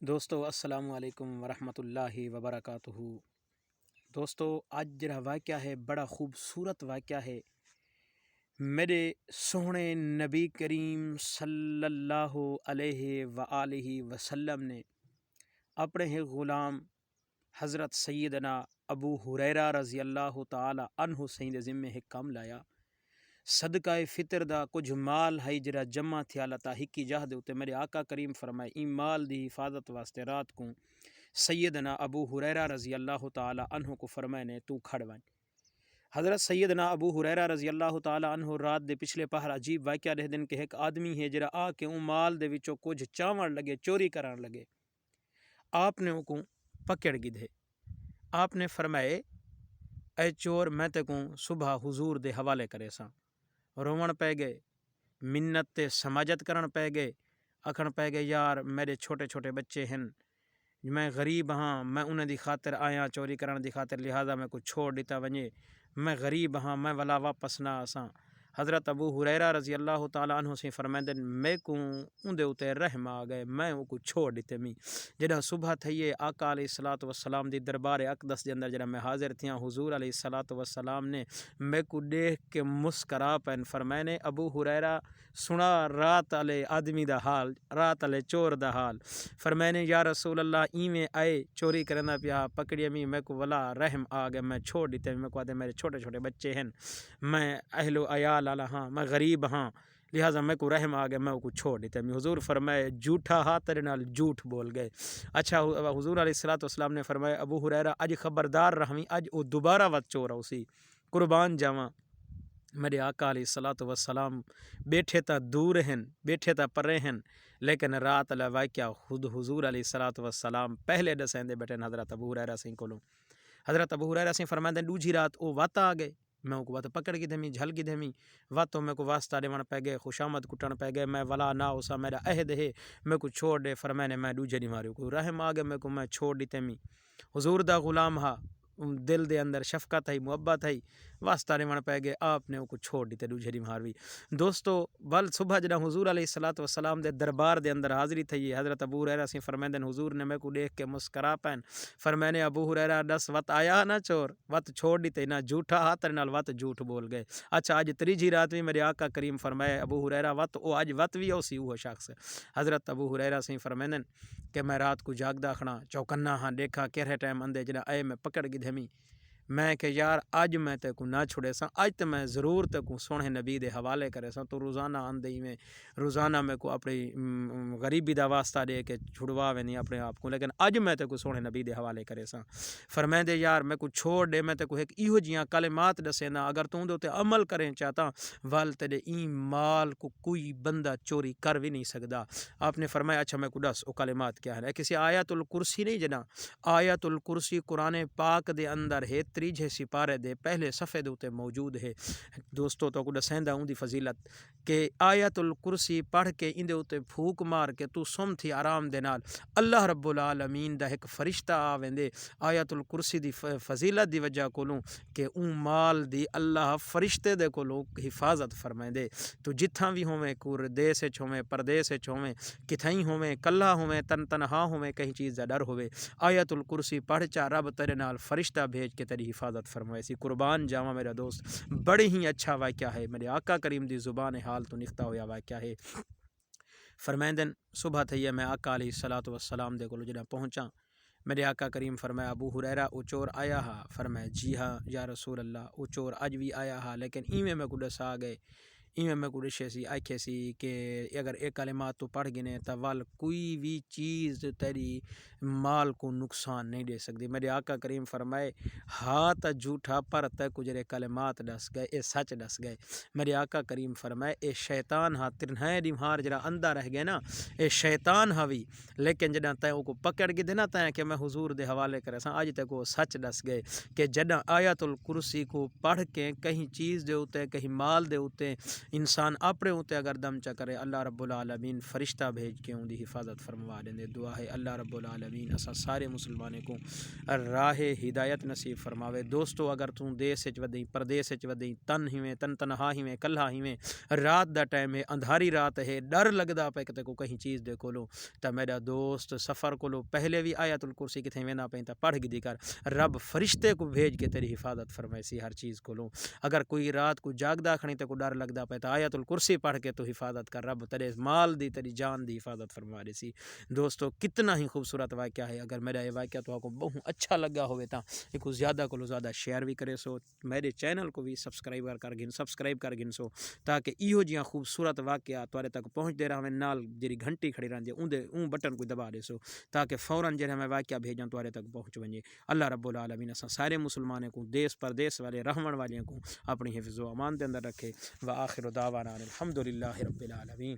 دوستو السلام علیکم ورحمۃ اللہ وبرکاتہ۔ دوستو اج جڑا واقعہ ہے بڑا خوبصورت واقعہ ہے۔ میرے سونے نبی کریم صلی اللہ علیہ وآلہ وسلم نے اپنے ہی غلام حضرت سیدنا ابو ہریرہ رضی اللہ تعالی عنہ سین ذمے ایک کام لایا۔ صدقہ فطر دا کچھ مال ہے جڑا جمع تھیا لتا ہکی جاہ دے تے میرے آقا کریم فرمائے این مال دی حفاظت واسطے رات کو سیدنا ابو ہریرہ رضی اللہ تعالی عنہ کو فرمائے نے تو کھڑ ون۔ حضرت سیدنا ابو ہریرہ رضی اللہ تعالی عنہ رات دے پچھلے پہر عجیب واقعہ رہ دن کہ ایک آدمی ہے جڑا آ کے اون مال دے وچوں کچھ چاون لگے، چوری کران لگے۔ آپ نے کو پکڑ گدھے۔ آپ نے فرمائے اے چور میں تے کو صبح حضور دے حوالے کرے ساں۔ روون پہ گئے، منت تے سماجت کرن پہ گئے، آکھن پہ گئے یار میرے چھوٹے چھوٹے بچے ہیں، میں غریب ہاں، میں انہیں دی خاطر آیا چوری کرن دی خاطر، لہذا میں کو چھوڑ دیتا ونجے، میں غریب ہاں، میں والا واپس نہ آساں۔ حضرت ابو ہریرہ رضی اللہ تعالی عنہ سے فرمائندن میں کو اون دے اتے رحم آ گئے، میں او کو چھوڑ دیتے می۔ جڑا صبح تھئیے آقا علیہ الصلوۃ والسلام دی دربار اقدس دے اندر جڑا میں حاضر تھیاں، حضور علیہ الصلوۃ والسلام نے میں کو دیکھ کے مسکرا پن فرمائے نے ابو ہریرہ سنا رات والے آدمی دا حال، رات والے چور دا حال۔ فرمائے نے یا رسول اللہ ایویں آئے چوری کرنا پیا پکڑی می، میں کو ولا رحم آ گئے، میں چھوڑ دیتے، میں کو آدھے میرے چھوٹے چھوٹے بچے ہیں، میں اہل و عیال والا ہاں، میں غریب ہاں، لہٰذا میں کو رحم آ گیا، میں کو چھوڑ دیتے۔ حضور فرمائے جھوٹا ہاں تیرے نال جھوٹ بول گئے۔ اچھا حضور علیہ الصلوۃ والسلام نے فرمایا ابو ہریرہ اج خبردار رہویں، اج او دوبارہ وت چور اسی، قربان جاواں۔ میرے آقا علیہ الصلوۃ والسلام بیٹھے تا دور ہیں، بیٹھے تا پرے ہیں، لیکن رات والا واقعہ خود حضور علیہ الصلوۃ والسلام پہلے دسیندے بیٹھے حضرت ابو ہریرہ سیں کولوں۔ حضرت ابو ہریرہ سیں فرماندے دوجی رات او وت آ گئے، میں کو وت پکڑ کے دھمی جھل کے دھمی وت میں کو واسطہ دیون پہ گئے، خوشامد کٹن پہ گئے، میں ولا نہ ہوسا میرا عہد ہے، میں کو چھوڑ دے۔ فرمائے نے میں دوجے دی مارو کو رحم آ گئے، میں چھوڑ دیتے می۔ حضور دا غلام ہا، دل دے اندر شفقت ہے، محبت ہے، واسطہ دیون پہ گئے، آپ نے کو چھوڑ دیتے دوجے دی ماروی۔ دوستو بل صبح جڑا حضور علیہ الصلوۃ والسلام دے دربار دے اندر حاضری تھی، حضرت ابو ہریرہ سے فرمائندن حضور نے میں کو دیکھ کے مسکرا پین فرمائے نے ابو ہریرہ دس وت آیا نہ چور، وت چھوڑ دیتے نہ جھوٹا ہاتھ تیرے نال وت جھوٹ بول گئے۔ اچھا اج تریجی رات بھی میرے آقا کریم فرمائے ابو ہریرہ وت او اج وت بھی اسی وہ شخص۔ حضرت ابو ہریرہ سے فرمائندن کہ میں رات کو جاگدا کھڑا چوکنا ہاں، دیکھا کہڑے ٹائم اندے جڑا اے میں پکڑ کے دھمی، میں کہ یار اج میں تے کو نہ چھڑے ساں، اج تے میں ضرور تے کو سونے نبی دے حوالے کرے ساں، تو روزانہ آندے میں روزانہ میں کو اپنی غریبی دا واسطہ دے کے چھڑوا وینی اپنے آپ کو، لیکن اج میں تے کو سونے نبی دے حوالے کرے ساں۔ فرمائندے یار میں کو چھوڑ دے، میں تے کو ایک ایہو جیاں کلمات دسینا، اگر تو دے تے عمل کریں چاہتا ول تیرے این مال کو کوئی بندہ چوری کر بھی نہیں سکدا۔ آپ نے فرمایا اچھا میں کو دس او کلمات کیا ہے، کسی آیت الکرسی نہیں جنا، آیت الکرسی قرآن پاک دے اندر ہے، تریجے سپارے دے پہلے صفحے دے اوتے موجود ہے۔ دوستو تو کو دسیندا اون دی فضیلت کہ آیت الکرسی پڑھ کے اندے اوتے پھوک مار کے تو سم تھی آرام دے نال اللہ رب العالمین دا ایک فرشتہ آویندے آیت الکرسی دی فضیلت دی وجہ کولوں کہ اون مال دی اللہ فرشتے دے کولوں حفاظت فرمائندے۔ تو جتھاں بھی ہوویں کور دیس وچ ہوویں پردیس وچ ہوویں کتھائیں ہوویں کلا ہوویں تنہا ہوویں کہیں چیز دا ڈر ہووے، آیت الکرسی پڑھ چا رب تیرے نال فرشتہ بھیج کے تیری حفاظت فرمائے سی۔ قربان جاواں میرا دوست، بڑی ہی اچھا واقعہ ہے، میرے آقا کریم دی زبان حال تو نکتا ہویا واقعہ ہے۔ فرمائندن صبح تھئی میں آقا علیہ الصلوۃ والسلام دے کول جڑا پہنچا، میرے آقا کریم فرمایا ابو ہریرہ او چور آیا ہا؟ فرمایا جی ہاں یا رسول اللہ او چور اج بھی آیا ہا، لیکن ایویں میں کو دسا گئے، ایویں میں کو دشے سی آکھے سی کہ اگر ایک کلمات تو پڑھ گنے تا ول کوئی بھی چیز تیری مال کو نقصان نہیں دے سکتی۔ میرے آقا کریم فرمائے ہاتھ جھوٹا پر تے کجرے کلمات دس گئے، اے سچ دس گئے۔ میرے آقا کریم فرمائے اے شیطان ہا ترنھے دی مار جڑا اندھا رہ گئے نا، اے شیطان ہوی، لیکن جڑا تے او کو پکڑ کے دینا تے کہ میں حضور دے حوالے کرے ساں، اج تے کو سچ دس گئے کہ جڑا آیت الکرسی کو پڑھ کے کہیں چیز دے اوتے کہیں مال دے اوتے انسان اپنے ہوتے اگر دم چا کرے اللہ رب العالمین فرشتہ بھیج کے ان دی حفاظت فرما دیں. دعا ہے اللہ رب العالمین اسا سارے مسلمانے کو راہ ہدایت نصیب فرماوے. دوستو اگر تم دیس وچ ودیں پردیس وچ ودیں تن تنہا ہی میں کلھا ہی میں رات دا ٹائم ہے اندھاری رات ہے ڈر لگدا پے کہ کو کہیں چیز دے کولو تا میرا دوست سفر کولو پہلے بھی آیت الکرسی کتھے وینا پے تا پڑھ گدی کر رب فرشتے کو بھیج کے تیری حفاظت فرمائے سی ہر چیز کولو. اگر کوئی رات کو جاگدا کھڑی تے کو ڈر لگدا پے تا آیت الکرسی پڑھ کے تو حفاظت کر رب تیرے مال دی تیری جان دی حفاظت فرما دے سی. دوستو کتنا ہی خوبصورت واقعہ ہے. اگر میرا یہ واقعہ تو آپ کو بہت اچھا لگا ہوئے تا ایک کو زیادہ شیئر بھی کرے سو میرے چینل کو بھی سبسکرائب کر گن سو تاکہ ایہو جیاں خوبصورت واقعہ توارے تک پہنچ دے رہا ہمیں نال جی گھنٹی کھڑی رہندی اون بٹن کو دبا دے سو تاکہ فوراً جڑے ہمیں واقعہ بھیجاں توارے تک پہنچ ونجے. اللہ رب العالمین اساں سارے مسلمانوں کو دیس پردیس والے رحمن والیاں کو اپنی حفظ و امان دے اندر رکھے. وآخر دعوانا الحمدللہ رب العالمین.